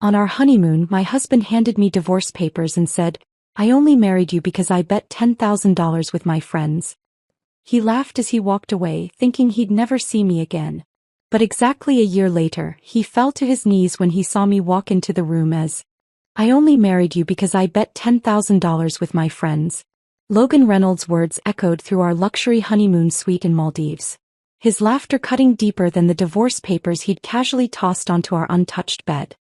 On our honeymoon, my husband handed me divorce papers and said, "I only married you because I bet $10,000 with my friends." He laughed as he walked away, thinking he'd never see me again. But exactly a year later, he fell to his knees when he saw me walk into the room as, "I only married you because I bet $10,000 with my friends." Logan Reynolds' words echoed through our luxury honeymoon suite in Maldives, his laughter cutting deeper than the divorce papers he'd casually tossed onto our untouched bed.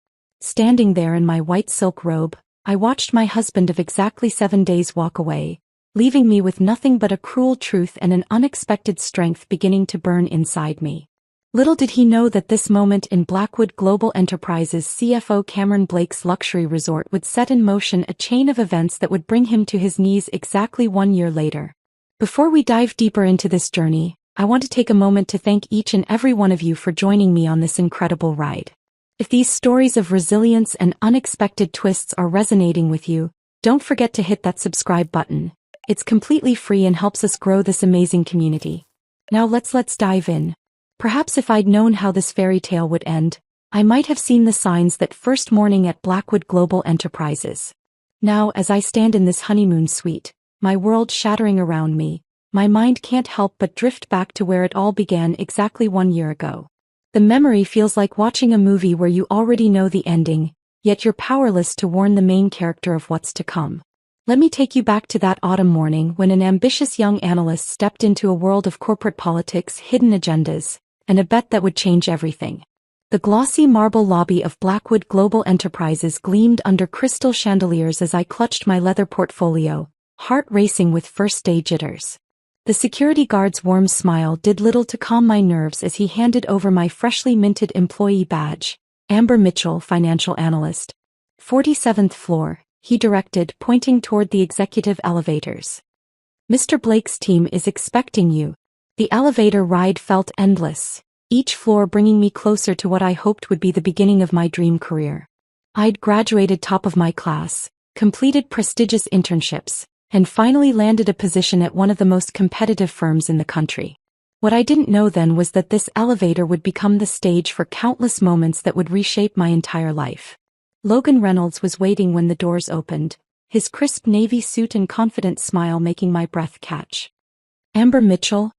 Standing there in my white silk robe, I watched my husband of exactly 7 days walk away, leaving me with nothing but a cruel truth and an unexpected strength beginning to burn inside me. Little did he know that this moment in Blackwood Global Enterprises CFO Cameron Blake's luxury resort would set in motion a chain of events that would bring him to his knees exactly 1 year later. Before we dive deeper into this journey, I want to take a moment to thank each and every one of you for joining me on this incredible ride. If these stories of resilience and unexpected twists are resonating with you, don't forget to hit that subscribe button. It's completely free and helps us grow this amazing community. Now let's dive in. Perhaps if I'd known how this fairy tale would end, I might have seen the signs that first morning at Blackwood Global Enterprises. Now, as I stand in this honeymoon suite, my world shattering around me, my mind can't help but drift back to where it all began exactly 1 year ago. The memory feels like watching a movie where you already know the ending, yet you're powerless to warn the main character of what's to come. Let me take you back to that autumn morning when an ambitious young analyst stepped into a world of corporate politics, hidden agendas, and a bet that would change everything. The glossy marble lobby of Blackwood Global Enterprises gleamed under crystal chandeliers as I clutched my leather portfolio, heart racing with first-day jitters. The security guard's warm smile did little to calm my nerves as he handed over my freshly minted employee badge. "Amber Mitchell, financial analyst. 47th floor," he directed, pointing toward the executive elevators. "Mr. Blake's team is expecting you." The elevator ride felt endless, each floor bringing me closer to what I hoped would be the beginning of my dream career. I'd graduated top of my class, completed prestigious internships, and finally landed a position at one of the most competitive firms in the country. What I didn't know then was that this elevator would become the stage for countless moments that would reshape my entire life. Logan Reynolds was waiting when the doors opened, his crisp navy suit and confident smile making my breath catch. "Amber Mitchell?"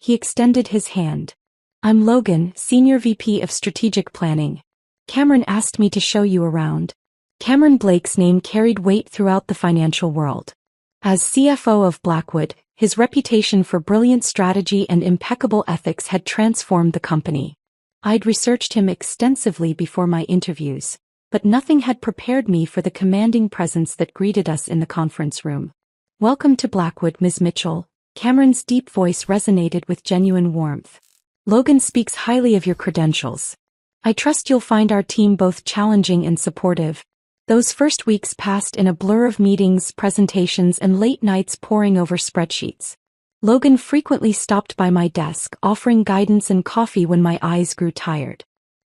He extended his hand. "I'm Logan, Senior VP of Strategic Planning. Cameron asked me to show you around." Cameron Blake's name carried weight throughout the financial world. As CFO of Blackwood, his reputation for brilliant strategy and impeccable ethics had transformed the company. I'd researched him extensively before my interviews, but nothing had prepared me for the commanding presence that greeted us in the conference room. "Welcome to Blackwood, Ms. Mitchell." Cameron's deep voice resonated with genuine warmth. "Logan speaks highly of your credentials. I trust you'll find our team both challenging and supportive." Those first weeks passed in a blur of meetings, presentations, and late nights poring over spreadsheets. Logan frequently stopped by my desk, offering guidance and coffee when my eyes grew tired.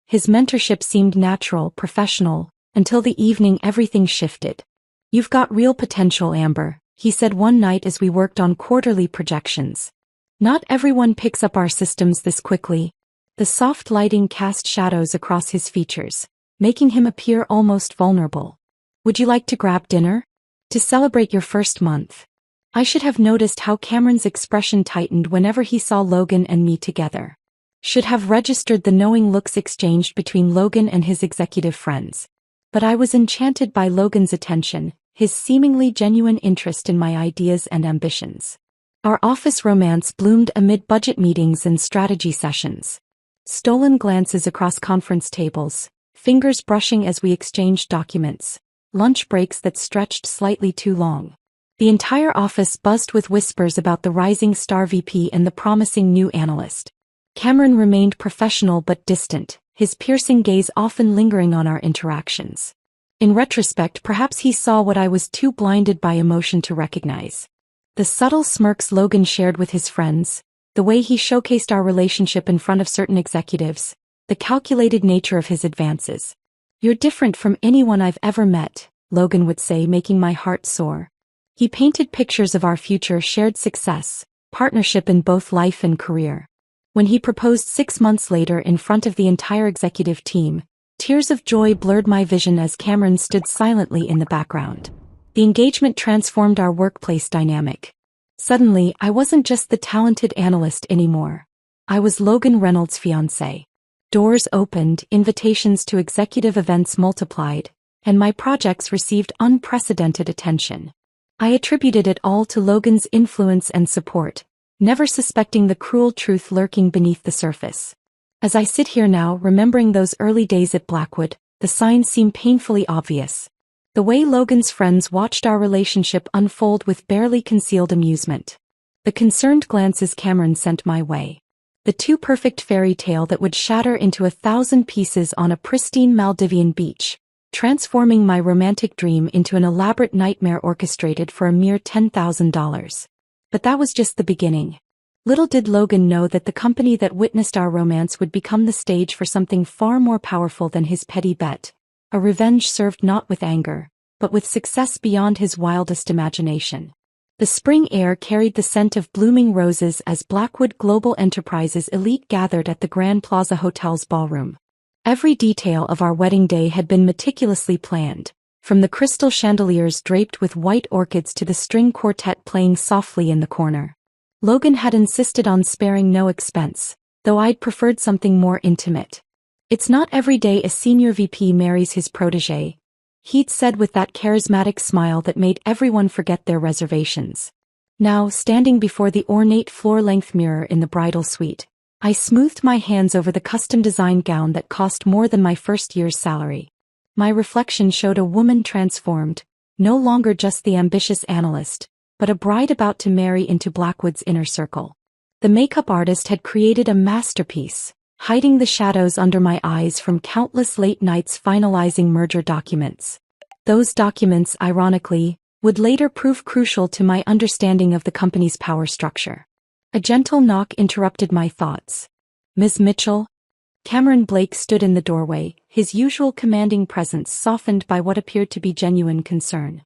His mentorship seemed natural, professional, until the evening everything shifted. "You've got real potential, Amber," he said one night as we worked on quarterly projections. "Not everyone picks up our systems this quickly." The soft lighting cast shadows across his features, making him appear almost vulnerable. "Would you like to grab dinner? To celebrate your first month?" I should have noticed how Cameron's expression tightened whenever he saw Logan and me together. Should have registered the knowing looks exchanged between Logan and his executive friends. But I was enchanted by Logan's attention, his seemingly genuine interest in my ideas and ambitions. Our office romance bloomed amid budget meetings and strategy sessions. Stolen glances across conference tables, fingers brushing as we exchanged documents, lunch breaks that stretched slightly too long. The entire office buzzed with whispers about the rising star VP and the promising new analyst. Cameron remained professional but distant, his piercing gaze often lingering on our interactions. In retrospect, perhaps he saw what I was too blinded by emotion to recognize. The subtle smirks Logan shared with his friends, the way he showcased our relationship in front of certain executives, the calculated nature of his advances. "You're different from anyone I've ever met," Logan would say, making my heart soar. He painted pictures of our future shared success, partnership in both life and career. When he proposed 6 months later in front of the entire executive team, Tears of joy blurred my vision as Cameron stood silently in the background. The engagement transformed our workplace dynamic. Suddenly, I wasn't just the talented analyst anymore. I was Logan Reynolds' fiancé. Doors opened, invitations to executive events multiplied, and my projects received unprecedented attention. I attributed it all to Logan's influence and support, never suspecting the cruel truth lurking beneath the surface. As I sit here now, remembering those early days at Blackwood, the signs seem painfully obvious. The way Logan's friends watched our relationship unfold with barely concealed amusement. The concerned glances Cameron sent my way. The too-perfect fairy tale that would shatter into 1,000 pieces on a pristine Maldivian beach, transforming my romantic dream into an elaborate nightmare orchestrated for a mere $10,000. But that was just the beginning. Little did Logan know that the company that witnessed our romance would become the stage for something far more powerful than his petty bet. A revenge served not with anger, but with success beyond his wildest imagination. The spring air carried the scent of blooming roses as Blackwood Global Enterprises elite gathered at the Grand Plaza Hotel's ballroom. Every detail of our wedding day had been meticulously planned, from the crystal chandeliers draped with white orchids to the string quartet playing softly in the corner. Logan had insisted on sparing no expense, though I'd preferred something more intimate. "It's not every day a senior VP marries his protégé," he'd said with that charismatic smile that made everyone forget their reservations. Now, standing before the ornate floor-length mirror in the bridal suite, I smoothed my hands over the custom-designed gown that cost more than my first year's salary. My reflection showed a woman transformed, no longer just the ambitious analyst, but a bride about to marry into Blackwood's inner circle. The makeup artist had created a masterpiece, hiding the shadows under my eyes from countless late nights finalizing merger documents. Those documents, ironically, would later prove crucial to my understanding of the company's power structure. A gentle knock interrupted my thoughts. "Ms. Mitchell?" Cameron Blake stood in the doorway, his usual commanding presence softened by what appeared to be genuine concern.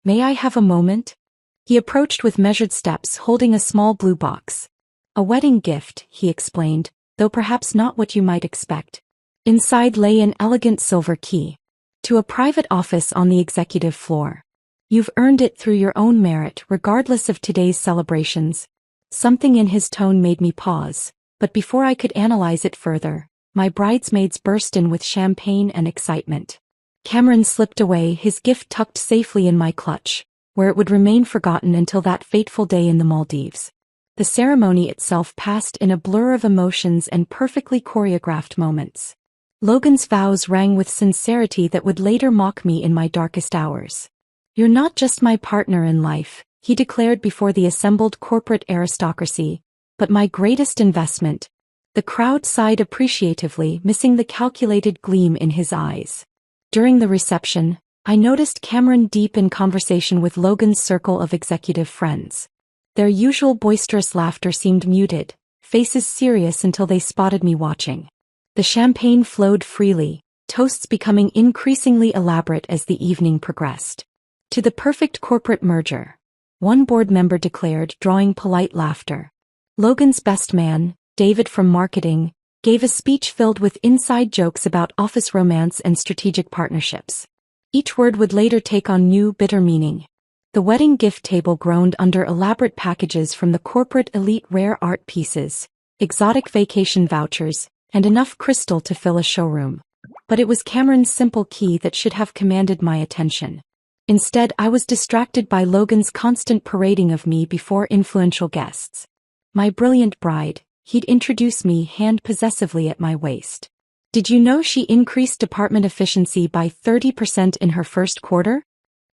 "May I have a moment?" He approached with measured steps, holding a small blue box. "A wedding gift," he explained, though perhaps not what you might expect. Inside lay an elegant silver key to a private office on the executive floor. "You've earned it through your own merit, regardless of today's celebrations." Something in his tone made me pause, but before I could analyze it further, my bridesmaids burst in with champagne and excitement. Cameron slipped away, his gift tucked safely in my clutch, where it would remain forgotten until that fateful day in the Maldives. The ceremony itself passed in a blur of emotions and perfectly choreographed moments. Logan's vows rang with sincerity that would later mock me in my darkest hours. "You're not just my partner in life," he declared before the assembled corporate aristocracy, "but my greatest investment." The crowd sighed appreciatively, missing the calculated gleam in his eyes. During the reception, I noticed Cameron deep in conversation with Logan's circle of executive friends. Their usual boisterous laughter seemed muted, faces serious until they spotted me watching. The champagne flowed freely, toasts becoming increasingly elaborate as the evening progressed. "To the perfect corporate merger," one board member declared, drawing polite laughter. Logan's best man, David from marketing, gave a speech filled with inside jokes about office romance and strategic partnerships. Each word would later take on new, bitter meaning. The wedding gift table groaned under elaborate packages from the corporate elite, rare art pieces, exotic vacation vouchers, and enough crystal to fill a showroom. But it was Cameron's simple key that should have commanded my attention. Instead, I was distracted by Logan's constant parading of me before influential guests. "My brilliant bride," he'd introduce me hand-possessively at my waist. "Did you know she increased department efficiency by 30% in her first quarter?"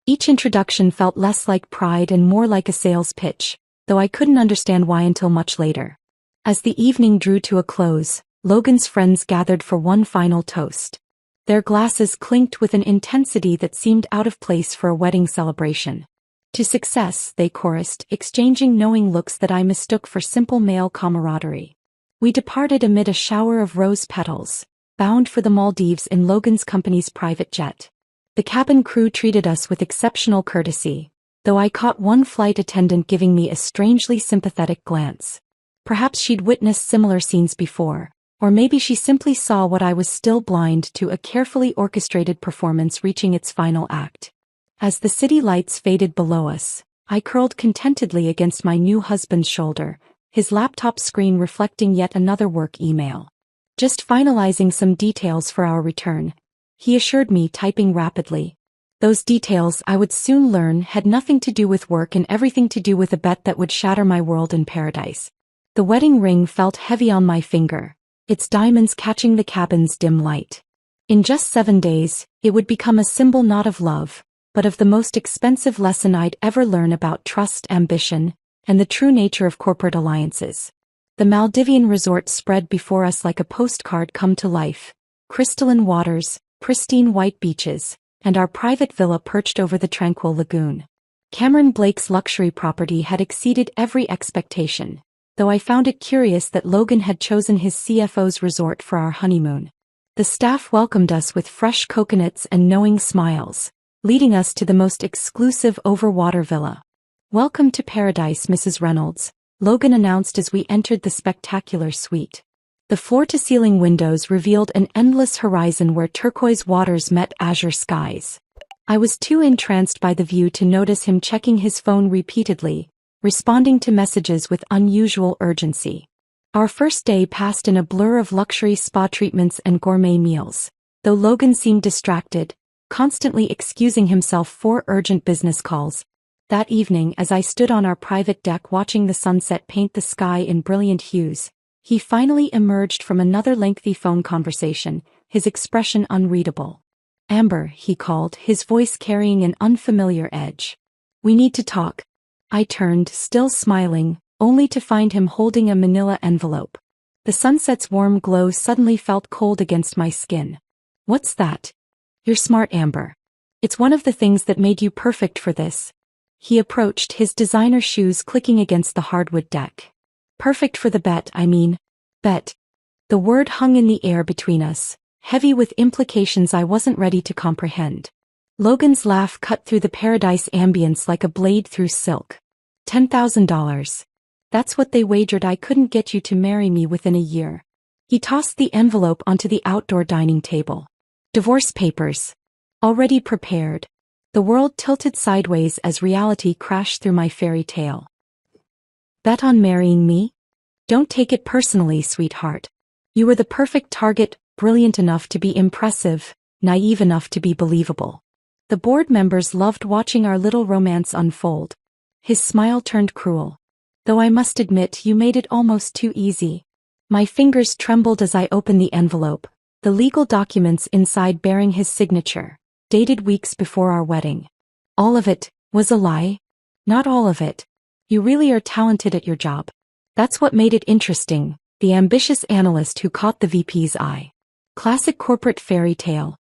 Each introduction felt less like pride and more like a sales pitch, though I couldn't understand why until much later. As the evening drew to a close, Logan's friends gathered for one final toast. Their glasses clinked with an intensity that seemed out of place for a wedding celebration. "To success," they chorused, exchanging knowing looks that I mistook for simple male camaraderie. We departed amid a shower of rose petals, bound for the Maldives in Logan's company's private jet. The cabin crew treated us with exceptional courtesy, though I caught one flight attendant giving me a strangely sympathetic glance. Perhaps she'd witnessed similar scenes before, Or maybe she simply saw what I was still blind to, a carefully orchestrated performance reaching its final act. As the city lights faded below us, I curled contentedly against my new husband's shoulder, his laptop screen reflecting yet another work email. Just finalizing some details for our return, he assured me, typing rapidly. Those details, I would soon learn, had nothing to do with work and everything to do with a bet that would shatter my world in paradise. The wedding ring felt heavy on my finger, its diamonds catching the cabin's dim light. In just 7 days, it would become a symbol not of love, but of the most expensive lesson I'd ever learn about trust, ambition, and the true nature of corporate alliances. The Maldivian resort spread before us like a postcard come to life. Crystalline waters, pristine white beaches, and our private villa perched over the tranquil lagoon. Cameron Blake's luxury property had exceeded every expectation, though I found it curious that Logan had chosen his CFO's resort for our honeymoon. The staff welcomed us with fresh coconuts and knowing smiles, leading us to the most exclusive overwater villa. "Welcome to paradise, Mrs. Reynolds," Logan announced as we entered the spectacular suite. The floor-to-ceiling windows revealed an endless horizon where turquoise waters met azure skies. I was too entranced by the view to notice him checking his phone repeatedly, responding to messages with unusual urgency. Our first day passed in a blur of luxury spa treatments and gourmet meals, though Logan seemed distracted, constantly excusing himself for urgent business calls. That evening, as I stood on our private deck watching the sunset paint the sky in brilliant hues, he finally emerged from another lengthy phone conversation, his expression unreadable. "Amber," he called, his voice carrying an unfamiliar edge. "We need to talk." I turned, still smiling, only to find him holding a manila envelope. The sunset's warm glow suddenly felt cold against my skin. "What's that?" "You're smart, Amber. It's one of the things that made you perfect for this." He approached, his designer shoes clicking against the hardwood deck. "Perfect for the bet, I mean." "Bet." The word hung in the air between us, heavy with implications I wasn't ready to comprehend. Logan's laugh cut through the paradise ambience like a blade through silk. $10,000. That's what they wagered I couldn't get you to marry me within a year. He tossed the envelope onto the outdoor dining table. "Divorce papers. Already prepared." The world tilted sideways as reality crashed through my fairy tale. "Bet on marrying me? Don't take it personally, sweetheart. You were the perfect target, brilliant enough to be impressive, naive enough to be believable." The board members loved watching our little romance unfold. His smile turned cruel. "Though I must admit you made it almost too easy." My fingers trembled as I opened the envelope, the legal documents inside bearing his signature, dated weeks before our wedding. All of it was a lie? Not all of it. "You really are talented at your job. That's what made it interesting," the ambitious analyst who caught the VP's eye. Classic corporate fairy tale.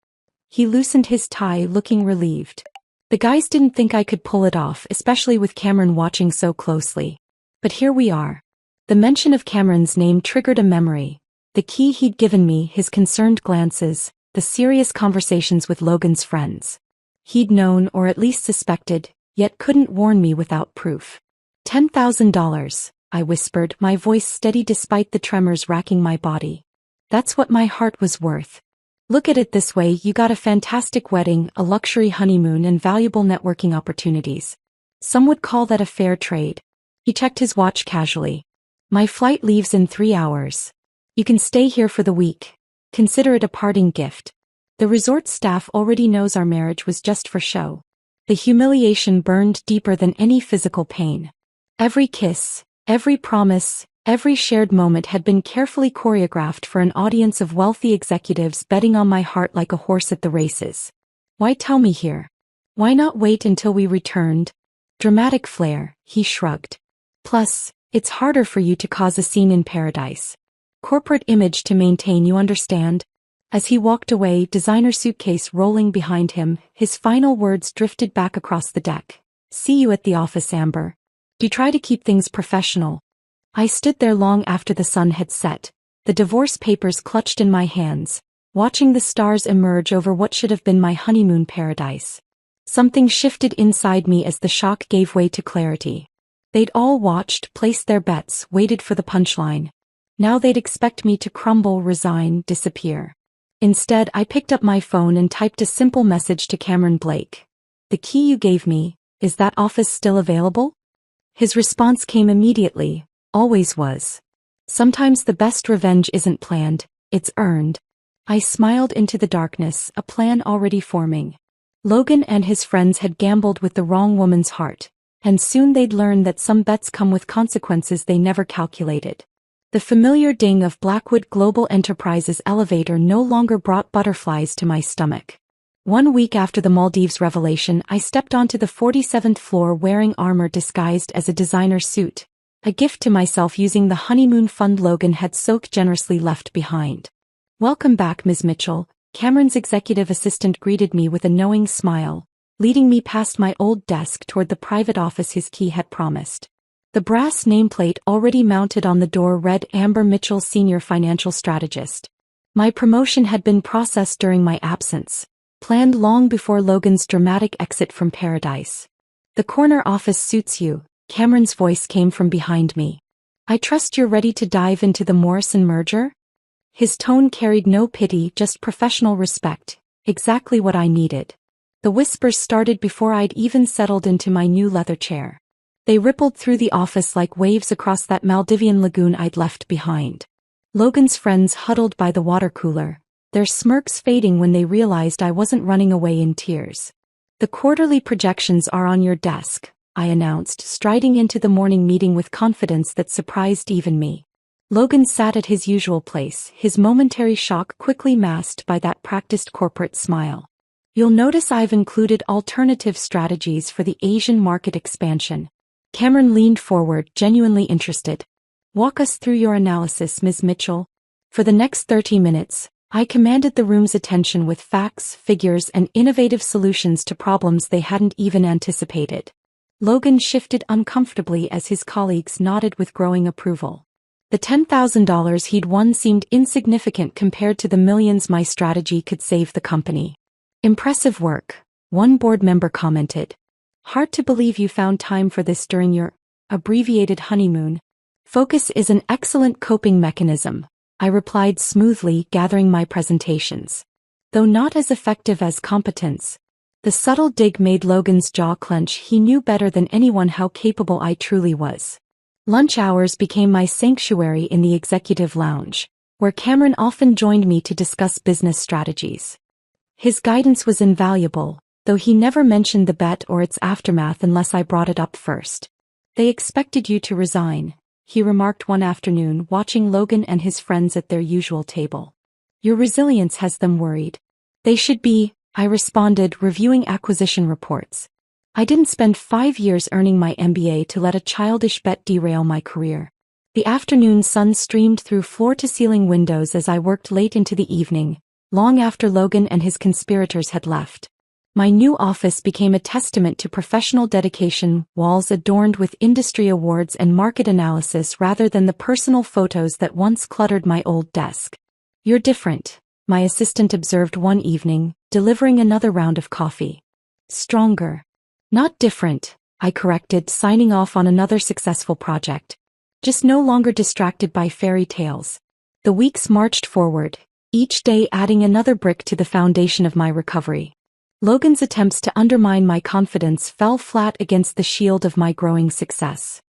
He loosened his tie, looking relieved. The guys didn't think I could pull it off, especially with Cameron watching so closely. But here we are. The mention of Cameron's name triggered a memory. The key he'd given me, his concerned glances, the serious conversations with Logan's friends. He'd known, or at least suspected, yet couldn't warn me without proof. $10,000, I whispered, my voice steady despite the tremors racking my body. "That's what my heart was worth. Look at it this way, you got a fantastic wedding, a luxury honeymoon, and valuable networking opportunities. Some would call that a fair trade." He checked his watch casually. "My flight leaves in 3 hours. You can stay here for the week. Consider it a parting gift." The resort staff already knows our marriage was just for show. The humiliation burned deeper than any physical pain. Every kiss, every promise, every shared moment had been carefully choreographed for an audience of wealthy executives betting on my heart like a horse at the races. Why tell me here? Why not wait until we returned? Dramatic flair, he shrugged. Plus, it's harder for you to cause a scene in paradise. Corporate image to maintain, you understand? As he walked away, designer suitcase rolling behind him, his final words drifted back across the deck. "See you at the office, Amber. Do try to keep things professional." I stood there long after the sun had set, the divorce papers clutched in my hands, watching the stars emerge over what should have been my honeymoon paradise. Something shifted inside me as the shock gave way to clarity. They'd all watched, placed their bets, waited for the punchline. Now they'd expect me to crumble, resign, disappear. Instead, I picked up my phone and typed a simple message to Cameron Blake. "The key you gave me, is that office still available?" His response came immediately, "Always was. Sometimes the best revenge isn't planned, it's earned." I smiled into the darkness, a plan already forming. Logan and his friends had gambled with the wrong woman's heart, and soon they'd learn that some bets come with consequences they never calculated. The familiar ding of Blackwood Global Enterprises' elevator no longer brought butterflies to my stomach. 1 week after the Maldives revelation, I stepped onto the 47th floor wearing armor disguised as a designer suit, a gift to myself using the honeymoon fund Logan had so generously left behind. "Welcome back, Ms. Mitchell," Cameron's executive assistant greeted me with a knowing smile, leading me past my old desk toward the private office his key had promised. The brass nameplate already mounted on the door read Amber Mitchell, Senior Financial Strategist. My promotion had been processed during my absence, planned long before Logan's dramatic exit from paradise. "The corner office suits you," Cameron's voice came from behind me. "I trust you're ready to dive into the Morrison merger?" His tone carried no pity, just professional respect, exactly what I needed. The whispers started before I'd even settled into my new leather chair. They rippled through the office like waves across that Maldivian lagoon I'd left behind. Logan's friends huddled by the water cooler, their smirks fading when they realized I wasn't running away in tears. "The quarterly projections are on your desk," I announced, striding into the morning meeting with confidence that surprised even me. Logan sat at his usual place, his momentary shock quickly masked by that practiced corporate smile. "You'll notice I've included alternative strategies for the Asian market expansion." Cameron leaned forward, genuinely interested. "Walk us through your analysis, Ms. Mitchell." For the next 30 minutes, I commanded the room's attention with facts, figures, and innovative solutions to problems they hadn't even anticipated. Logan shifted uncomfortably as his colleagues nodded with growing approval. The $10,000 he'd won seemed insignificant compared to the millions my strategy could save the company. "Impressive work," one board member commented. "Hard to believe you found time for this during your abbreviated honeymoon." "Focus is an excellent coping mechanism," I replied smoothly, gathering my presentations. Though not as effective as competence. The subtle dig made Logan's jaw clench. He knew better than anyone how capable I truly was. Lunch hours became my sanctuary in the executive lounge, where Cameron often joined me to discuss business strategies. His guidance was invaluable, though he never mentioned the bet or its aftermath unless I brought it up first. "They expected you to resign," he remarked one afternoon, watching Logan and his friends at their usual table. "Your resilience has them worried." "They should be," I responded, reviewing acquisition reports. I didn't spend 5 years earning my MBA to let a childish bet derail my career. The afternoon sun streamed through floor-to-ceiling windows as I worked late into the evening, long after Logan and his conspirators had left. My new office became a testament to professional dedication, walls adorned with industry awards and market analysis rather than the personal photos that once cluttered my old desk. "You're different," my assistant observed one evening, delivering another round of coffee. "Stronger." "Not different," I corrected, signing off on another successful project. "Just no longer distracted by fairy tales." The weeks marched forward, each day adding another brick to the foundation of my recovery. Logan's attempts to undermine my confidence fell flat against the shield of my growing success.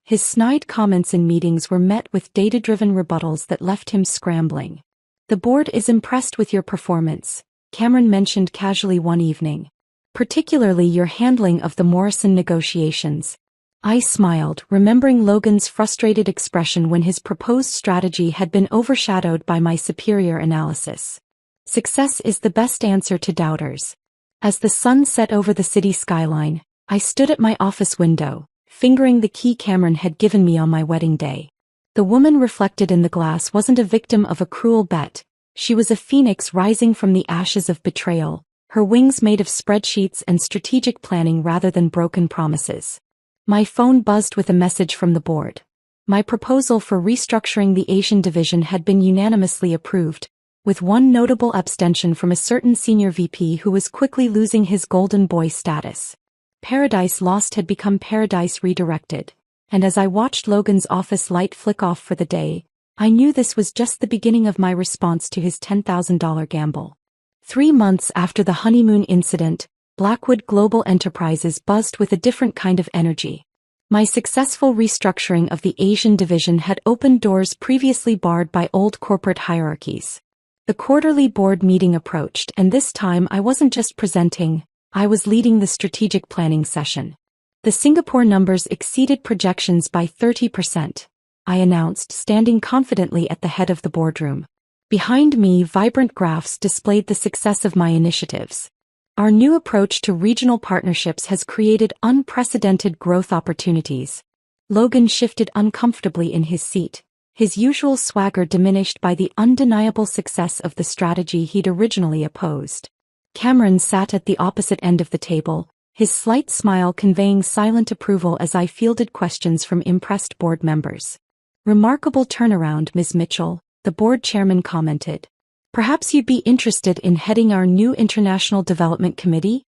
His snide comments in meetings were met with data-driven rebuttals that left him scrambling. "The board is impressed with your performance," Cameron mentioned casually one evening. "Particularly your handling of the Morrison negotiations." I smiled, remembering Logan's frustrated expression when his proposed strategy had been overshadowed by my superior analysis. Success is the best answer to doubters. As the sun set over the city skyline, I stood at my office window, fingering the key Cameron had given me on my wedding day. The woman reflected in the glass wasn't a victim of a cruel bet, she was a phoenix rising from the ashes of betrayal, her wings made of spreadsheets and strategic planning rather than broken promises. My phone buzzed with a message from the board. My proposal for restructuring the Asian division had been unanimously approved, with one notable abstention from a certain senior VP who was quickly losing his golden boy status. Paradise Lost had become Paradise Redirected, and as I watched Logan's office light flick off for the day, I knew this was just the beginning of my response to his $10,000 gamble. 3 months after the honeymoon incident, Blackwood Global Enterprises buzzed with a different kind of energy. My successful restructuring of the Asian division had opened doors previously barred by old corporate hierarchies. The quarterly board meeting approached, and this time I wasn't just presenting, I was leading the strategic planning session. The Singapore numbers exceeded projections by 30%, I announced, standing confidently at the head of the boardroom. Behind me, vibrant graphs displayed the success of my initiatives. Our new approach to regional partnerships has created unprecedented growth opportunities. Logan shifted uncomfortably in his seat, his usual swagger diminished by the undeniable success of the strategy he'd originally opposed. Cameron sat at the opposite end of the table, his slight smile conveying silent approval as I fielded questions from impressed board members. "Remarkable turnaround, Ms. Mitchell," the board chairman commented. "Perhaps you'd be interested in heading our new International Development Committee?"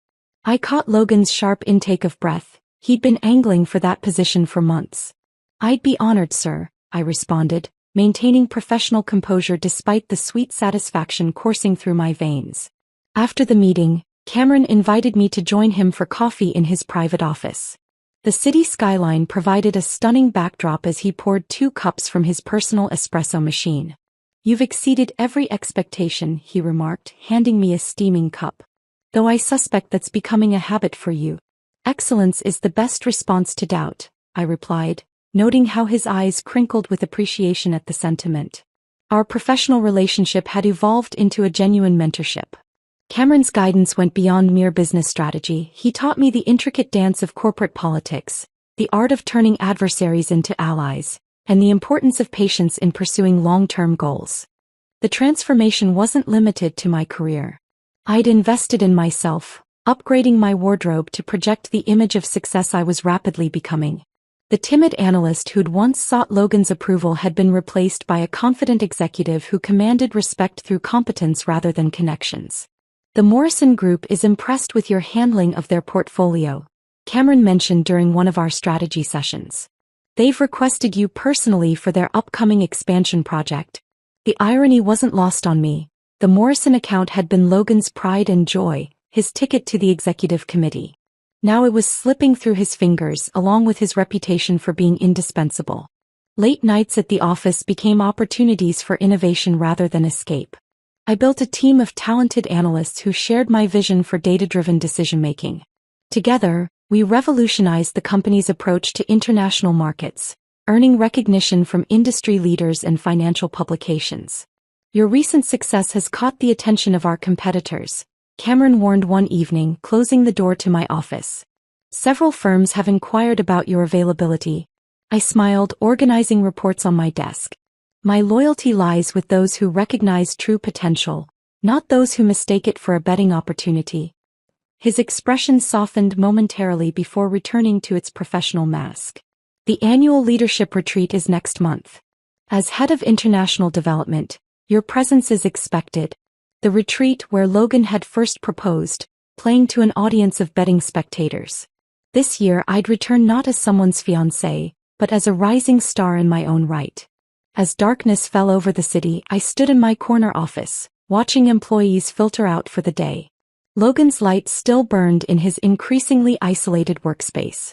I caught Logan's sharp intake of breath. He'd been angling for that position for months. "I'd be honored, sir," I responded, maintaining professional composure despite the sweet satisfaction coursing through my veins. After the meeting, Cameron invited me to join him for coffee in his private office. The city skyline provided a stunning backdrop as he poured 2 cups from his personal espresso machine. "You've exceeded every expectation," he remarked, handing me a steaming cup. "Though I suspect that's becoming a habit for you." "Excellence is the best response to doubt," I replied, noting how his eyes crinkled with appreciation at the sentiment. Our professional relationship had evolved into a genuine mentorship. Cameron's guidance went beyond mere business strategy. He taught me the intricate dance of corporate politics, the art of turning adversaries into allies, and the importance of patience in pursuing long-term goals. The transformation wasn't limited to my career. I'd invested in myself, upgrading my wardrobe to project the image of success I was rapidly becoming. The timid analyst who'd once sought Logan's approval had been replaced by a confident executive who commanded respect through competence rather than connections. "The Morrison Group is impressed with your handling of their portfolio," Cameron mentioned during one of our strategy sessions. "They've requested you personally for their upcoming expansion project." The irony wasn't lost on me. The Morrison account had been Logan's pride and joy, his ticket to the executive committee. Now it was slipping through his fingers along with his reputation for being indispensable. Late nights at the office became opportunities for innovation rather than escape. I built a team of talented analysts who shared my vision for data-driven decision-making. Together, we revolutionized the company's approach to international markets, earning recognition from industry leaders and financial publications. "Your recent success has caught the attention of our competitors," Cameron warned one evening, closing the door to my office. "Several firms have inquired about your availability." I smiled, organizing reports on my desk. "My loyalty lies with those who recognize true potential, not those who mistake it for a betting opportunity." His expression softened momentarily before returning to its professional mask. "The annual leadership retreat is next month. As head of international development, your presence is expected." The retreat where Logan had first proposed, playing to an audience of betting spectators. This year I'd return not as someone's fiancé, but as a rising star in my own right. As darkness fell over the city, I stood in my corner office, watching employees filter out for the day. Logan's light still burned in his increasingly isolated workspace.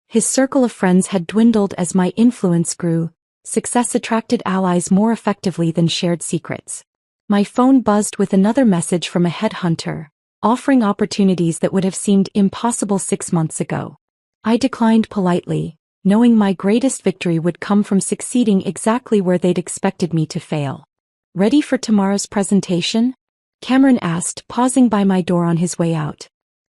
His circle of friends had dwindled as my influence grew. Success attracted allies more effectively than shared secrets. My phone buzzed with another message from a headhunter, offering opportunities that would have seemed impossible 6 months ago. I declined politely, knowing my greatest victory would come from succeeding exactly where they'd expected me to fail. "Ready for tomorrow's presentation?" Cameron asked, pausing by my door on his way out.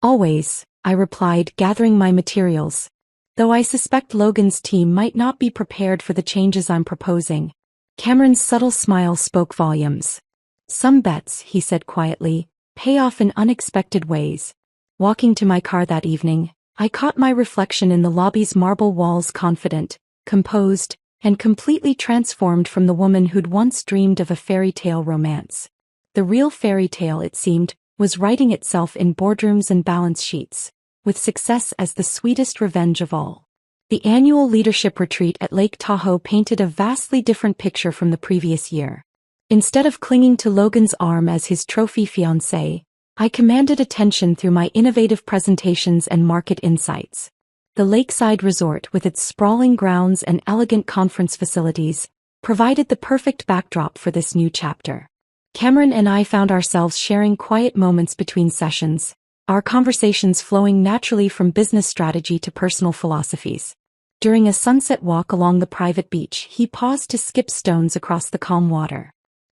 "Always," I replied, gathering my materials. Though I suspect Logan's team might not be prepared for the changes I'm proposing. Cameron's subtle smile spoke volumes. "Some bets," he said quietly, "pay off in unexpected ways." Walking to my car that evening, I caught my reflection in the lobby's marble walls, confident, composed, and completely transformed from the woman who'd once dreamed of a fairy tale romance. The real fairy tale, it seemed, was writing itself in boardrooms and balance sheets, with success as the sweetest revenge of all. The annual leadership retreat at Lake Tahoe painted a vastly different picture from the previous year. Instead of clinging to Logan's arm as his trophy fiancé, I commanded attention through my innovative presentations and market insights. The lakeside resort, with its sprawling grounds and elegant conference facilities, provided the perfect backdrop for this new chapter. Cameron and I found ourselves sharing quiet moments between sessions, our conversations flowing naturally from business strategy to personal philosophies. During a sunset walk along the private beach, he paused to skip stones across the calm water.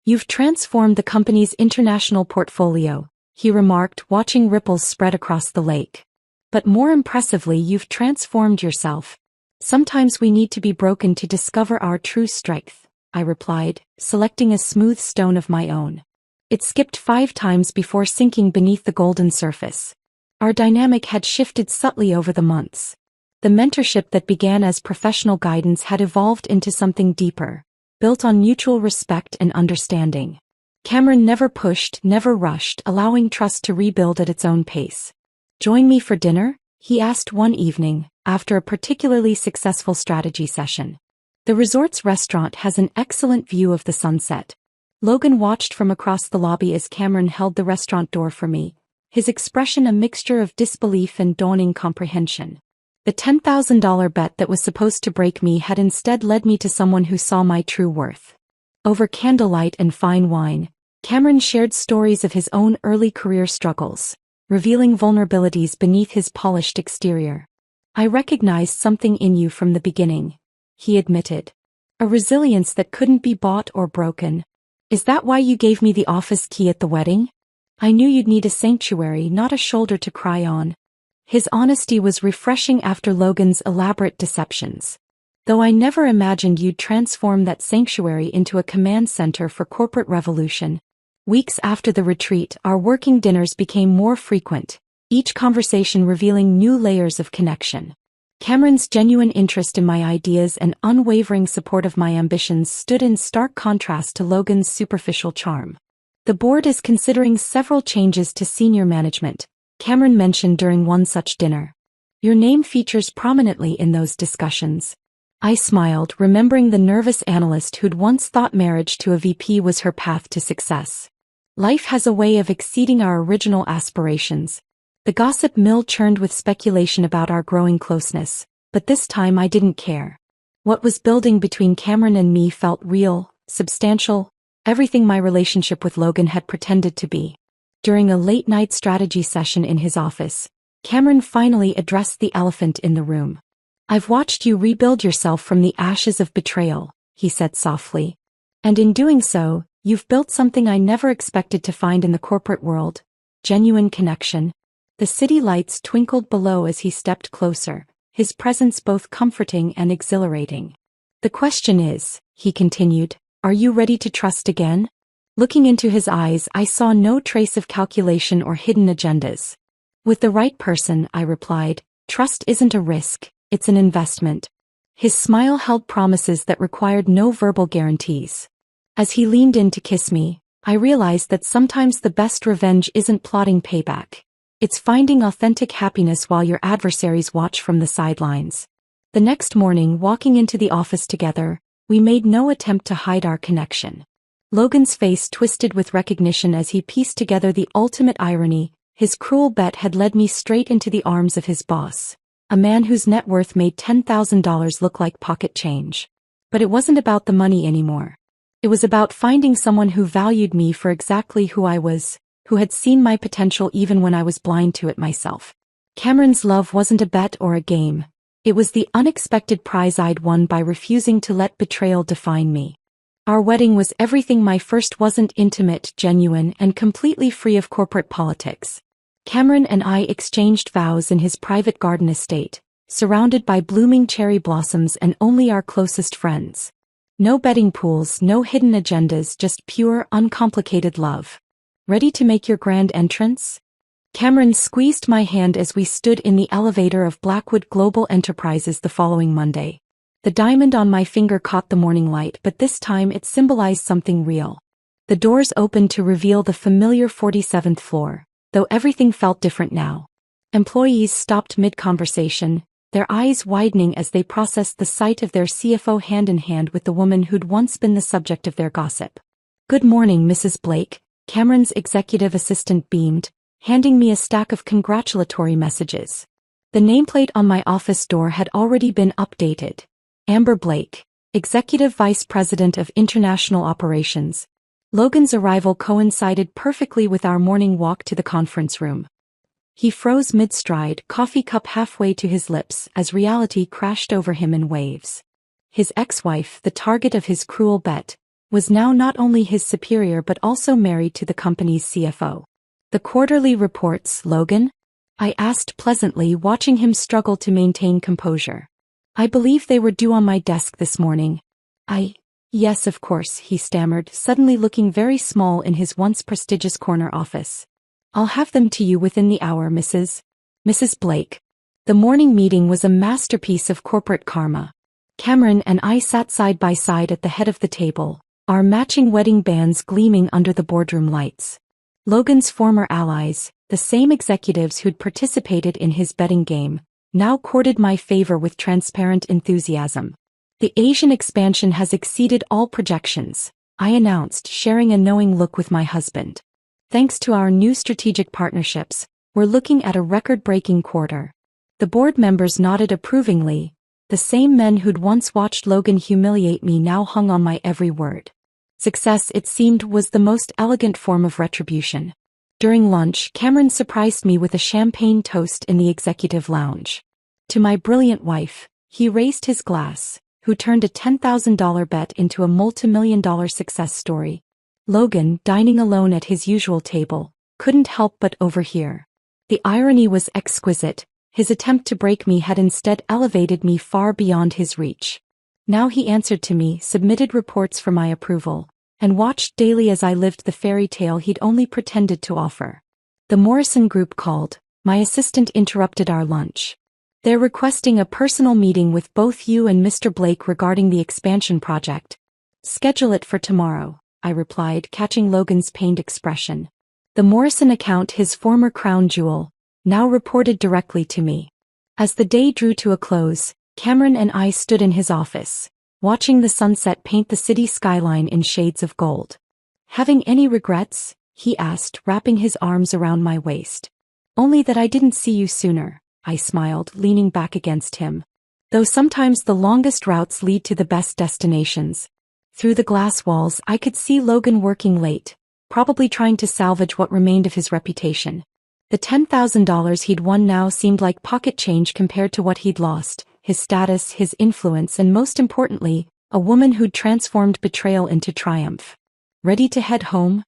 "You've transformed the company's international portfolio," he remarked, watching ripples spread across the lake. "But more impressively, you've transformed yourself. Sometimes we need to be broken to discover our true strength," I replied, selecting a smooth stone of my own. It skipped 5 times before sinking beneath the golden surface. Our dynamic had shifted subtly over the months. The mentorship that began as professional guidance had evolved into something deeper, built on mutual respect and understanding. Cameron never pushed, never rushed, allowing trust to rebuild at its own pace. "Join me for dinner?" he asked one evening, after a particularly successful strategy session. The resort's restaurant has an excellent view of the sunset. Logan watched from across the lobby as Cameron held the restaurant door for me, his expression a mixture of disbelief and dawning comprehension. The $10,000 bet that was supposed to break me had instead led me to someone who saw my true worth. Over candlelight and fine wine, Cameron shared stories of his own early career struggles, revealing vulnerabilities beneath his polished exterior. "I recognized something in you from the beginning," he admitted. "A resilience that couldn't be bought or broken. Is that why you gave me the office key at the wedding? I knew you'd need a sanctuary, not a shoulder to cry on." His honesty was refreshing after Logan's elaborate deceptions. "Though I never imagined you'd transform that sanctuary into a command center for corporate revolution." Weeks after the retreat, our working dinners became more frequent, each conversation revealing new layers of connection. Cameron's genuine interest in my ideas and unwavering support of my ambitions stood in stark contrast to Logan's superficial charm. "The board is considering several changes to senior management," Cameron mentioned during one such dinner. "Your name features prominently in those discussions." I smiled, remembering the nervous analyst who'd once thought marriage to a VP was her path to success. Life has a way of exceeding our original aspirations. The gossip mill churned with speculation about our growing closeness, but this time I didn't care. What was building between Cameron and me felt real, substantial, everything my relationship with Logan had pretended to be. During a late-night strategy session in his office, Cameron finally addressed the elephant in the room. "I've watched you rebuild yourself from the ashes of betrayal," he said softly. "And in doing so, you've built something I never expected to find in the corporate world: genuine connection." The city lights twinkled below as he stepped closer, his presence both comforting and exhilarating. "The question is," he continued, "are you ready to trust again?" Looking into his eyes, I saw no trace of calculation or hidden agendas. "With the right person," I replied, "trust isn't a risk, it's an investment." His smile held promises that required no verbal guarantees. As he leaned in to kiss me, I realized that sometimes the best revenge isn't plotting payback. It's finding authentic happiness while your adversaries watch from the sidelines. The next morning, walking into the office together, we made no attempt to hide our connection. Logan's face twisted with recognition as he pieced together the ultimate irony. His cruel bet had led me straight into the arms of his boss, a man whose net worth made $10,000 look like pocket change. But it wasn't about the money anymore. It was about finding someone who valued me for exactly who I was, who had seen my potential even when I was blind to it myself. Cameron's love wasn't a bet or a game. It was the unexpected prize I'd won by refusing to let betrayal define me. Our wedding was everything my first wasn't: intimate, genuine, and completely free of corporate politics. Cameron and I exchanged vows in his private garden estate, surrounded by blooming cherry blossoms and only our closest friends. No betting pools, no hidden agendas, just pure, uncomplicated love. "Ready to make your grand entrance?" Cameron squeezed my hand as we stood in the elevator of Blackwood Global Enterprises the following Monday. The diamond on my finger caught the morning light, but this time it symbolized something real. The doors opened to reveal the familiar 47th floor, though everything felt different now. Employees stopped mid-conversation, their eyes widening as they processed the sight of their CFO hand in hand with the woman who'd once been the subject of their gossip. "Good morning, Mrs. Blake," Cameron's executive assistant beamed, handing me a stack of congratulatory messages. The nameplate on my office door had already been updated. Amber Blake, Executive Vice President of International Operations. Logan's arrival coincided perfectly with our morning walk to the conference room. He froze mid-stride, coffee cup halfway to his lips as reality crashed over him in waves. His ex-wife, the target of his cruel bet, was now not only his superior but also married to the company's CFO. "The quarterly reports, Logan?" I asked pleasantly, watching him struggle to maintain composure. "I believe they were due on my desk this morning." Yes, of course," he stammered, suddenly looking very small in his once prestigious corner office. "I'll have them to you within the hour, Mrs. Blake." The morning meeting was a masterpiece of corporate karma. Cameron and I sat side by side at the head of the table, our matching wedding bands gleaming under the boardroom lights. Logan's former allies, the same executives who'd participated in his betting game, now courted my favor with transparent enthusiasm. "The Asian expansion has exceeded all projections," I announced, sharing a knowing look with my husband. "Thanks to our new strategic partnerships, we're looking at a record-breaking quarter." The board members nodded approvingly. The same men who'd once watched Logan humiliate me now hung on my every word. Success, it seemed, was the most elegant form of retribution. During lunch, Cameron surprised me with a champagne toast in the executive lounge. To my brilliant wife, he raised his glass, who turned a $10,000 bet into a multi-million-dollar success story. Logan, dining alone at his usual table, couldn't help but overhear. The irony was exquisite. His attempt to break me had instead elevated me far beyond his reach. Now he answered to me, submitted reports for my approval, and watched daily as I lived the fairy tale he'd only pretended to offer. The Morrison Group called. My assistant interrupted our lunch. "They're requesting a personal meeting with both you and Mr. Blake regarding the expansion project." "Schedule it for tomorrow," I replied, catching Logan's pained expression. The Morrison account, his former crown jewel, now reported directly to me. As the day drew to a close, Cameron and I stood in his office, watching the sunset paint the city skyline in shades of gold. "Having any regrets?" he asked, wrapping his arms around my waist. "Only that I didn't see you sooner," I smiled, leaning back against him. "Though sometimes the longest routes lead to the best destinations." Through the glass walls, I could see Logan working late, probably trying to salvage what remained of his reputation. The $10,000 he'd won now seemed like pocket change compared to what he'd lost: his status, his influence, and most importantly, a woman who'd transformed betrayal into triumph. "Ready to head home?"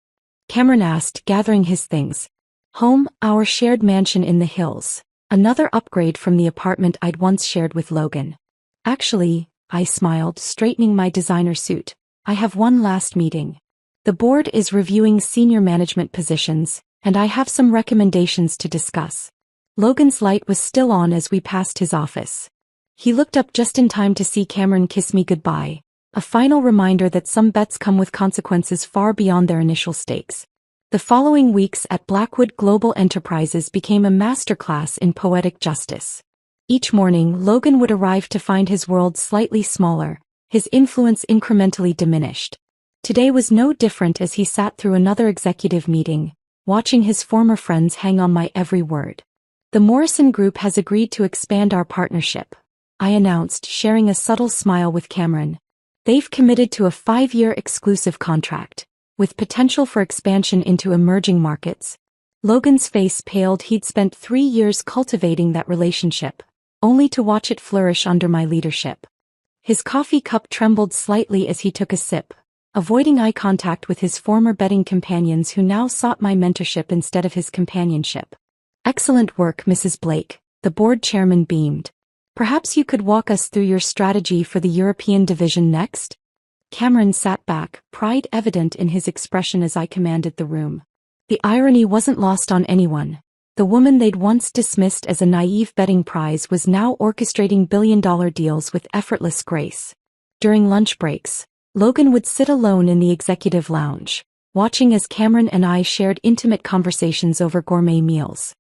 Cameron asked, gathering his things. "Home, our shared mansion in the hills. Another upgrade from the apartment I'd once shared with Logan." "Actually," I smiled, straightening my designer suit, "I have one last meeting. The board is reviewing senior management positions, and I have some recommendations to discuss." Logan's light was still on as we passed his office. He looked up just in time to see Cameron kiss me goodbye, a final reminder that some bets come with consequences far beyond their initial stakes. The following weeks at Blackwood Global Enterprises became a masterclass in poetic justice. Each morning, Logan would arrive to find his world slightly smaller, his influence incrementally diminished. Today was no different as he sat through another executive meeting, watching his former friends hang on my every word. "The Morrison Group has agreed to expand our partnership," I announced, sharing a subtle smile with Cameron. "They've committed to a 5-year exclusive contract, with potential for expansion into emerging markets." Logan's face paled. He'd spent 3 years cultivating that relationship, only to watch it flourish under my leadership. His coffee cup trembled slightly as he took a sip, avoiding eye contact with his former betting companions who now sought my mentorship instead of his companionship. "Excellent work, Mrs. Blake," the board chairman beamed. "Perhaps you could walk us through your strategy for the European division next?" Cameron sat back, pride evident in his expression as I commanded the room. The irony wasn't lost on anyone. The woman they'd once dismissed as a naive betting prize was now orchestrating billion-dollar deals with effortless grace. During lunch breaks, Logan would sit alone in the executive lounge, watching as Cameron and I shared intimate conversations over gourmet meals.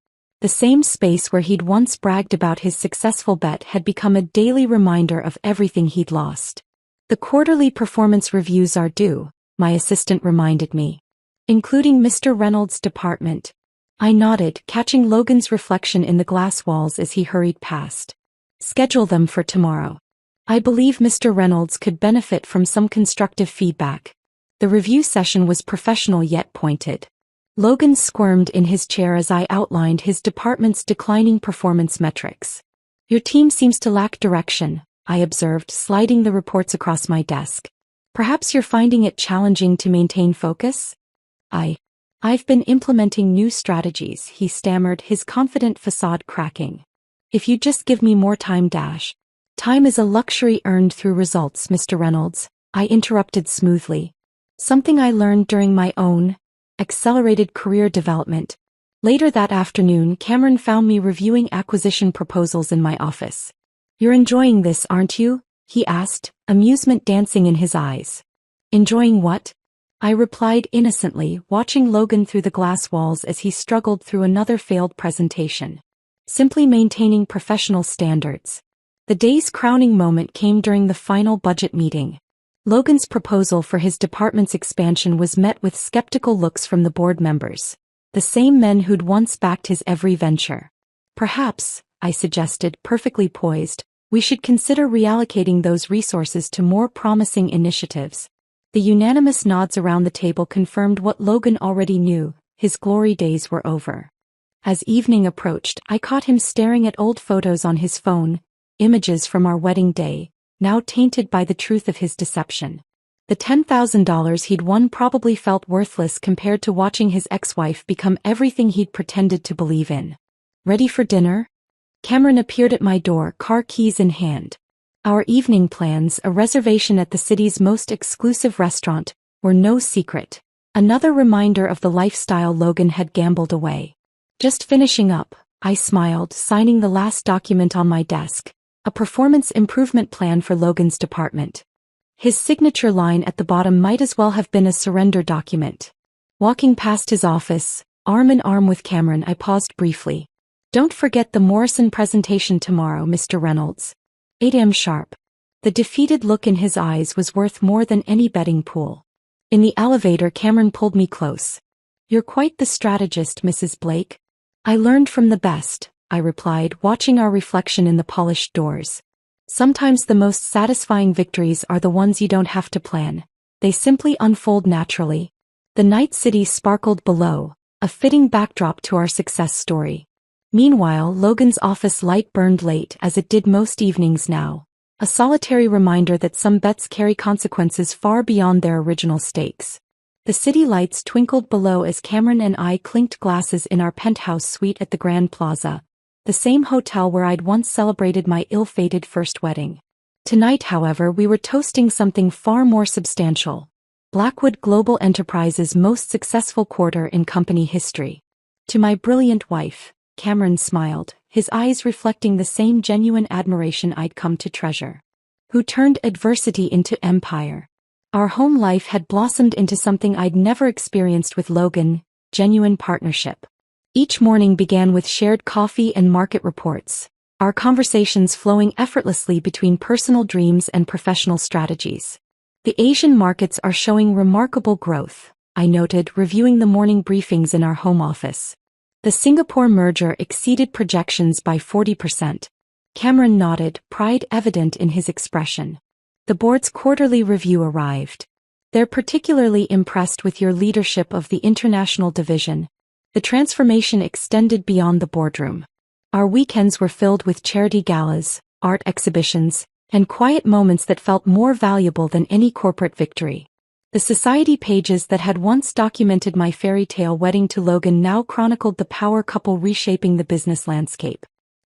The same space where he'd once bragged about his successful bet had become a daily reminder of everything he'd lost. The quarterly performance reviews are due, my assistant reminded me. Including Mr. Reynolds' department. I nodded, catching Logan's reflection in the glass walls as he hurried past. Schedule them for tomorrow. I believe Mr. Reynolds could benefit from some constructive feedback. The review session was professional yet pointed. Logan squirmed in his chair as I outlined his department's declining performance metrics. Your team seems to lack direction, I observed, sliding the reports across my desk. Perhaps you're finding it challenging to maintain focus? I've been implementing new strategies, he stammered, his confident facade cracking. If you just give me more time. Time is a luxury earned through results, Mr. Reynolds, I interrupted smoothly. Something I learned during my own accelerated career development. Later that afternoon, Cameron found me reviewing acquisition proposals in my office. You're enjoying this, aren't you? He asked, amusement dancing in his eyes. Enjoying what? I replied innocently, watching Logan through the glass walls as he struggled through another failed presentation. Simply maintaining professional standards. The day's crowning moment came during the final budget meeting. Logan's proposal for his department's expansion was met with skeptical looks from the board members, the same men who'd once backed his every venture. Perhaps, I suggested, perfectly poised, we should consider reallocating those resources to more promising initiatives. The unanimous nods around the table confirmed what Logan already knew: his glory days were over. As evening approached, I caught him staring at old photos on his phone, images from our wedding day, now tainted by the truth of his deception. The $10,000 he'd won probably felt worthless compared to watching his ex-wife become everything he'd pretended to believe in. Ready for dinner? Cameron appeared at my door, car keys in hand. Our evening plans, a reservation at the city's most exclusive restaurant, were no secret. Another reminder of the lifestyle Logan had gambled away. Just finishing up, I smiled, signing the last document on my desk. A performance improvement plan for Logan's department. His signature line at the bottom might as well have been a surrender document. Walking past his office, arm in arm with Cameron, I paused briefly. Don't forget the Morrison presentation tomorrow, Mr. Reynolds. 8 a.m. sharp. The defeated look in his eyes was worth more than any betting pool. In the elevator, Cameron pulled me close. You're quite the strategist, Mrs. Blake. I learned from the best, I replied, watching our reflection in the polished doors. Sometimes the most satisfying victories are the ones you don't have to plan. They simply unfold naturally. The night city sparkled below, a fitting backdrop to our success story. Meanwhile, Logan's office light burned late, as it did most evenings now. A solitary reminder that some bets carry consequences far beyond their original stakes. The city lights twinkled below as Cameron and I clinked glasses in our penthouse suite at the Grand Plaza, the same hotel where I'd once celebrated my ill-fated first wedding. Tonight, however, we were toasting something far more substantial. Blackwood Global Enterprises' most successful quarter in company history. To my brilliant wife, Cameron smiled, his eyes reflecting the same genuine admiration I'd come to treasure. Who turned adversity into empire. Our home life had blossomed into something I'd never experienced with Logan: genuine partnership. Each morning began with shared coffee and market reports, our conversations flowing effortlessly between personal dreams and professional strategies. The Asian markets are showing remarkable growth, I noted, reviewing the morning briefings in our home office. The Singapore merger exceeded projections by 40%. Cameron nodded, pride evident in his expression. The board's quarterly review arrived. They're particularly impressed with your leadership of the international division. The transformation extended beyond the boardroom. Our weekends were filled with charity galas, art exhibitions, and quiet moments that felt more valuable than any corporate victory. The society pages that had once documented my fairy tale wedding to Logan now chronicled the power couple reshaping the business landscape.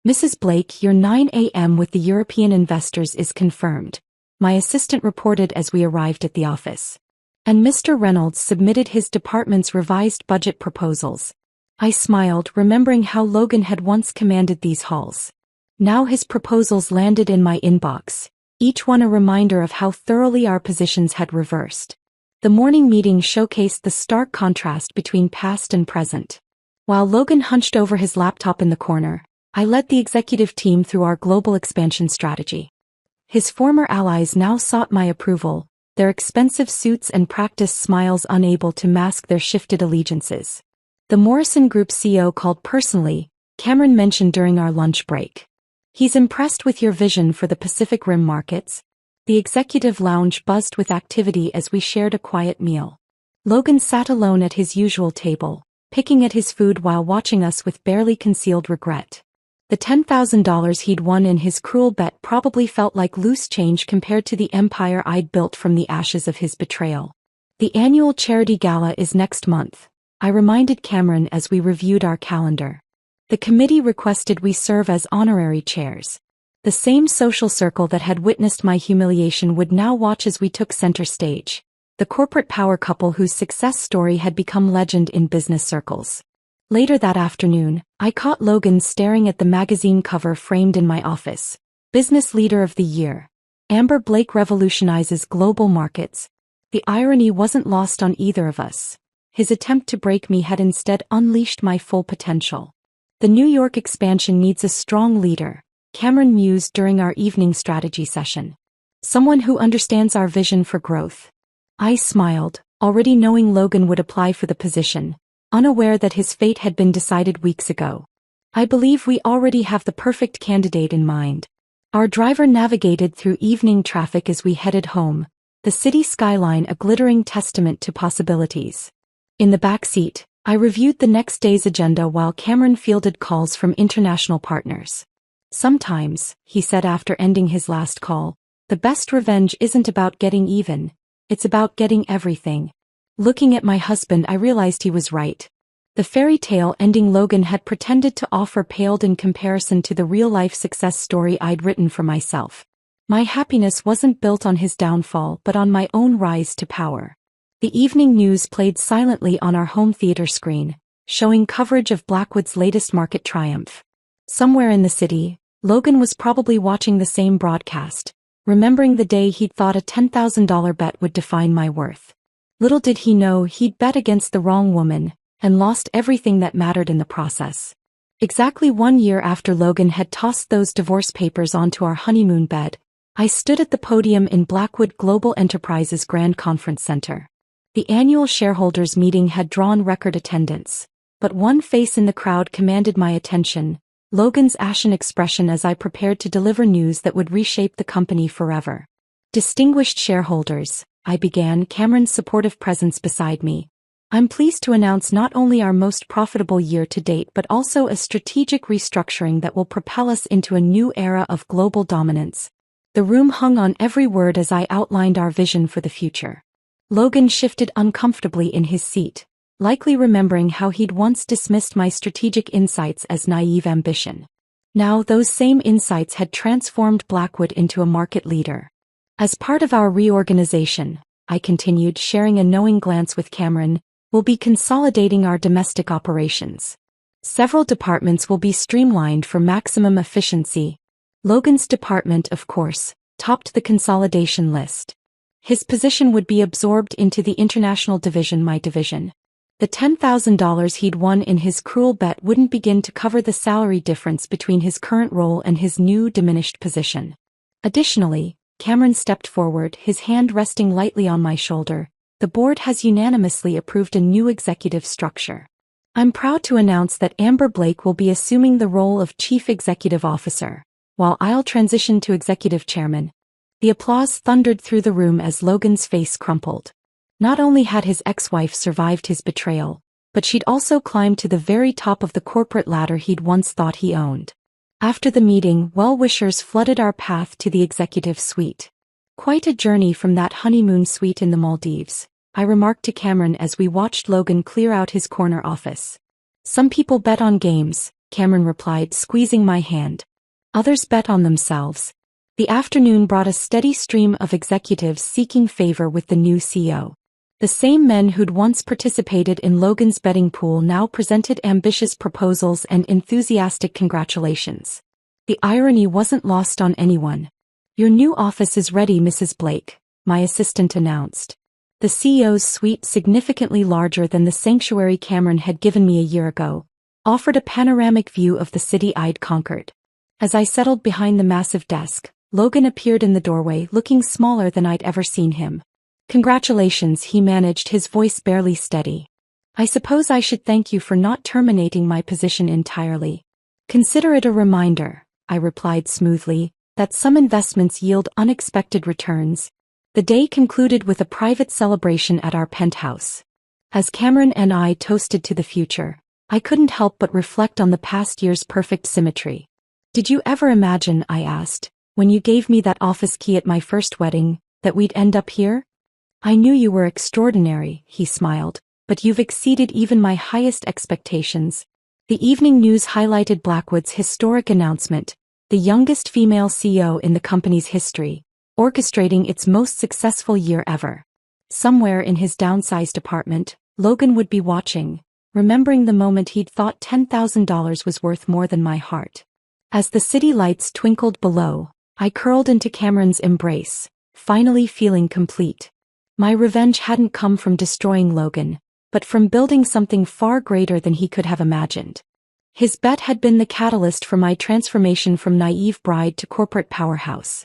Mrs. Blake, your 9 a.m. with the European investors is confirmed, my assistant reported as we arrived at the office. And Mr. Reynolds submitted his department's revised budget proposals. I smiled, remembering how Logan had once commanded these halls. Now his proposals landed in my inbox, each one a reminder of how thoroughly our positions had reversed. The morning meeting showcased the stark contrast between past and present. While Logan hunched over his laptop in the corner, I led the executive team through our global expansion strategy. His former allies now sought my approval, their expensive suits and practiced smiles unable to mask their shifted allegiances. The Morrison Group CEO called personally, Cameron mentioned during our lunch break. He's impressed with your vision for the Pacific Rim markets. The executive lounge buzzed with activity as we shared a quiet meal. Logan sat alone at his usual table, picking at his food while watching us with barely concealed regret. The $10,000 he'd won in his cruel bet probably felt like loose change compared to the empire I'd built from the ashes of his betrayal. The annual charity gala is next month, I reminded Cameron as we reviewed our calendar. The committee requested we serve as honorary chairs. The same social circle that had witnessed my humiliation would now watch as we took center stage. The corporate power couple whose success story had become legend in business circles. Later that afternoon, I caught Logan staring at the magazine cover framed in my office. Business Leader of the Year. Amber Blake revolutionizes global markets. The irony wasn't lost on either of us. His attempt to break me had instead unleashed my full potential. The New York expansion needs a strong leader, Cameron mused during our evening strategy session. Someone who understands our vision for growth. I smiled, already knowing Logan would apply for the position, unaware that his fate had been decided weeks ago. I believe we already have the perfect candidate in mind. Our driver navigated through evening traffic as we headed home, the city skyline a glittering testament to possibilities. In the back seat, I reviewed the next day's agenda while Cameron fielded calls from international partners. Sometimes, he said after ending his last call, the best revenge isn't about getting even, it's about getting everything. Looking at my husband, I realized he was right. The fairy tale ending Logan had pretended to offer paled in comparison to the real-life success story I'd written for myself. My happiness wasn't built on his downfall but on my own rise to power. The evening news played silently on our home theater screen, showing coverage of Blackwood's latest market triumph. Somewhere in the city, Logan was probably watching the same broadcast, remembering the day he'd thought a $10,000 bet would define my worth. Little did he know he'd bet against the wrong woman, and lost everything that mattered in the process. Exactly 1 year after Logan had tossed those divorce papers onto our honeymoon bed, I stood at the podium in Blackwood Global Enterprises Grand Conference Center. The annual shareholders meeting had drawn record attendance, but one face in the crowd commanded my attention, Logan's ashen expression as I prepared to deliver news that would reshape the company forever. Distinguished shareholders, I began, Cameron's supportive presence beside me. I'm pleased to announce not only our most profitable year to date but also a strategic restructuring that will propel us into a new era of global dominance. The room hung on every word as I outlined our vision for the future. Logan shifted uncomfortably in his seat, likely remembering how he'd once dismissed my strategic insights as naive ambition. Now those same insights had transformed Blackwood into a market leader. As part of our reorganization, I continued, sharing a knowing glance with Cameron, we'll be consolidating our domestic operations. Several departments will be streamlined for maximum efficiency. Logan's department, of course, topped the consolidation list. His position would be absorbed into the international division, my division. The $10,000 he'd won in his cruel bet wouldn't begin to cover the salary difference between his current role and his new diminished position. Additionally, Cameron stepped forward, his hand resting lightly on my shoulder. The board has unanimously approved a new executive structure. I'm proud to announce that Amber Blake will be assuming the role of Chief Executive Officer, while I'll transition to Executive Chairman. The applause thundered through the room as Logan's face crumpled. Not only had his ex-wife survived his betrayal, but she'd also climbed to the very top of the corporate ladder he'd once thought he owned. After the meeting, well-wishers flooded our path to the executive suite. Quite a journey from that honeymoon suite in the Maldives, I remarked to Cameron as we watched Logan clear out his corner office. Some people bet on games, Cameron replied, squeezing my hand. Others bet on themselves. The afternoon brought a steady stream of executives seeking favor with the new CEO. The same men who'd once participated in Logan's betting pool now presented ambitious proposals and enthusiastic congratulations. The irony wasn't lost on anyone. Your new office is ready, Mrs. Blake, my assistant announced. The CEO's suite, significantly larger than the sanctuary Cameron had given me a year ago, offered a panoramic view of the city I'd conquered. As I settled behind the massive desk, Logan appeared in the doorway looking smaller than I'd ever seen him. "Congratulations," he managed, his voice barely steady. "I suppose I should thank you for not terminating my position entirely." "Consider it a reminder," I replied smoothly, "that some investments yield unexpected returns." The day concluded with a private celebration at our penthouse. As Cameron and I toasted to the future, I couldn't help but reflect on the past year's perfect symmetry. "Did you ever imagine," I asked, "when you gave me that office key at my first wedding, that we'd end up here?" "I knew you were extraordinary," he smiled, "but you've exceeded even my highest expectations." The evening news highlighted Blackwood's historic announcement, the youngest female CEO in the company's history, orchestrating its most successful year ever. Somewhere in his downsized apartment, Logan would be watching, remembering the moment he'd thought $10,000 was worth more than my heart. As the city lights twinkled below, I curled into Cameron's embrace, finally feeling complete. My revenge hadn't come from destroying Logan, but from building something far greater than he could have imagined. His bet had been the catalyst for my transformation from naive bride to corporate powerhouse.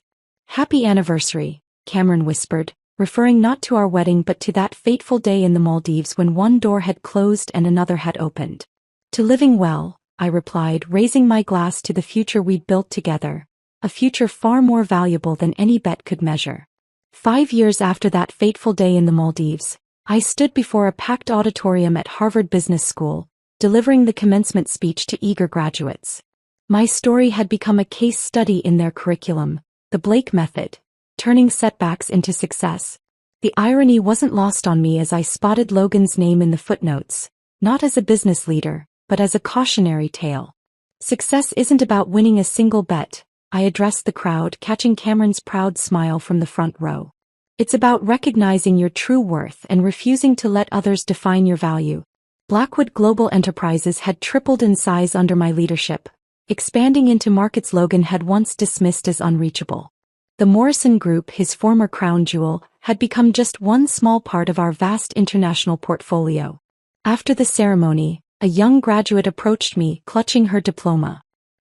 "Happy anniversary," Cameron whispered, referring not to our wedding but to that fateful day in the Maldives when one door had closed and another had opened. "To living well," I replied, raising my glass to the future we'd built together, a future far more valuable than any bet could measure. 5 years after that fateful day in the Maldives, I stood before a packed auditorium at Harvard Business School, delivering the commencement speech to eager graduates. My story had become a case study in their curriculum, the Blake method, turning setbacks into success. The irony wasn't lost on me as I spotted Logan's name in the footnotes, not as a business leader, but as a cautionary tale. "Success isn't about winning a single bet," I addressed the crowd, catching Cameron's proud smile from the front row. "It's about recognizing your true worth and refusing to let others define your value." Blackwood Global Enterprises had tripled in size under my leadership, expanding into markets Logan had once dismissed as unreachable. The Morrison Group, his former crown jewel, had become just one small part of our vast international portfolio. After the ceremony, a young graduate approached me, clutching her diploma.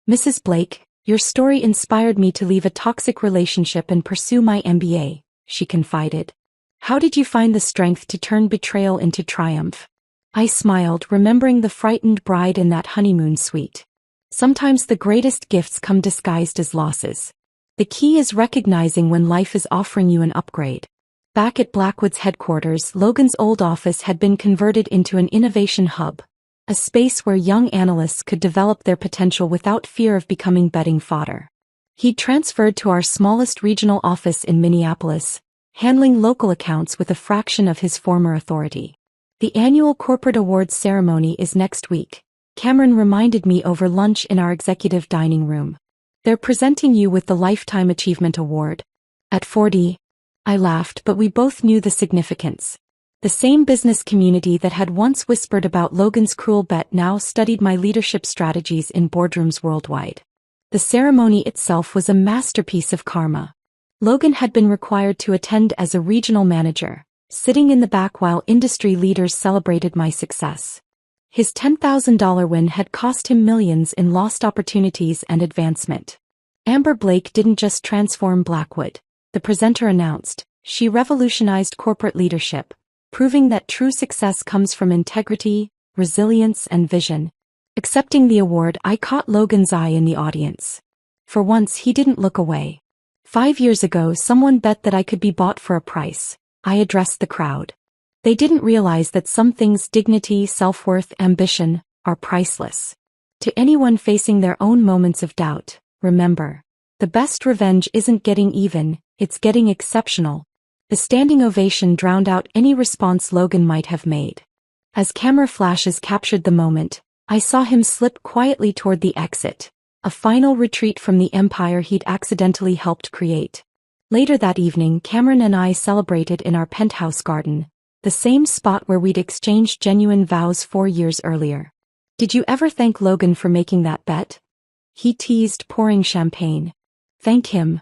"Mrs. Blake, your story inspired me to leave a toxic relationship and pursue my MBA," she confided. "How did you find the strength to turn betrayal into triumph?" I smiled, remembering the frightened bride in that honeymoon suite. Sometimes the greatest gifts come disguised as losses. The key is recognizing when life is offering you an upgrade. Back at Blackwood's headquarters, Logan's old office had been converted into an innovation hub, a space where young analysts could develop their potential without fear of becoming betting fodder. He'd transferred to our smallest regional office in Minneapolis, handling local accounts with a fraction of his former authority. "The annual corporate awards ceremony is next week," Cameron reminded me over lunch in our executive dining room. "They're presenting you with the Lifetime Achievement Award." At 40, I laughed, but we both knew the significance. The same business community that had once whispered about Logan's cruel bet now studied my leadership strategies in boardrooms worldwide. The ceremony itself was a masterpiece of karma. Logan had been required to attend as a regional manager, sitting in the back while industry leaders celebrated my success. His $10,000 win had cost him millions in lost opportunities and advancement. "Amber Blake didn't just transform Blackwood," the presenter announced. "She revolutionized corporate leadership, proving that true success comes from integrity, resilience, and vision." Accepting the award, I caught Logan's eye in the audience. For once, he didn't look away. 5 years ago, someone bet that I could be bought for a price. I addressed the crowd. They didn't realize that some things, dignity, self-worth, ambition, are priceless. To anyone facing their own moments of doubt, remember, the best revenge isn't getting even, it's getting exceptional. The standing ovation drowned out any response Logan might have made. As camera flashes captured the moment, I saw him slip quietly toward the exit, a final retreat from the empire he'd accidentally helped create. Later that evening, Cameron and I celebrated in our penthouse garden, the same spot where we'd exchanged genuine vows 4 years earlier. "Did you ever thank Logan for making that bet?" he teased, pouring champagne. "Thank him."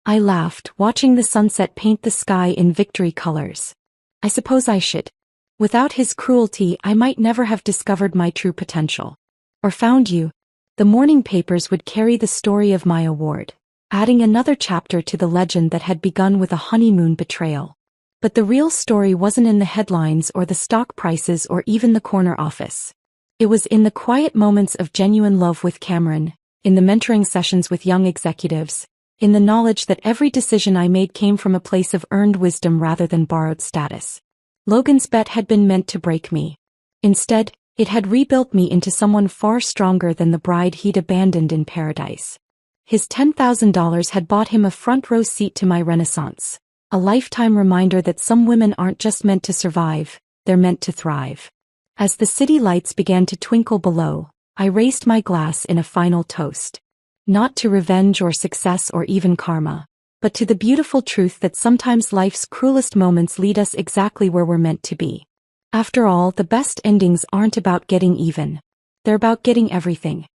I laughed, watching the sunset paint the sky in victory colors. "I suppose I should. Without his cruelty, I might never have discovered my true potential." or found you, the morning papers would carry the story of my award, adding another chapter to the legend that had begun with a honeymoon betrayal. But the real story wasn't in the headlines or the stock prices or even the corner office. It was in the quiet moments of genuine love with Cameron, in the mentoring sessions with young executives, in the knowledge that every decision I made came from a place of earned wisdom rather than borrowed status. Logan's bet had been meant to break me. Instead, it had rebuilt me into someone far stronger than the bride he'd abandoned in paradise. His $10,000 had bought him a front-row seat to my renaissance, a lifetime reminder that some women aren't just meant to survive, they're meant to thrive. As the city lights began to twinkle below, I raised my glass in a final toast. Not to revenge or success or even karma, but to the beautiful truth that sometimes life's cruelest moments lead us exactly where we're meant to be. After all, the best endings aren't about getting even. They're about getting everything.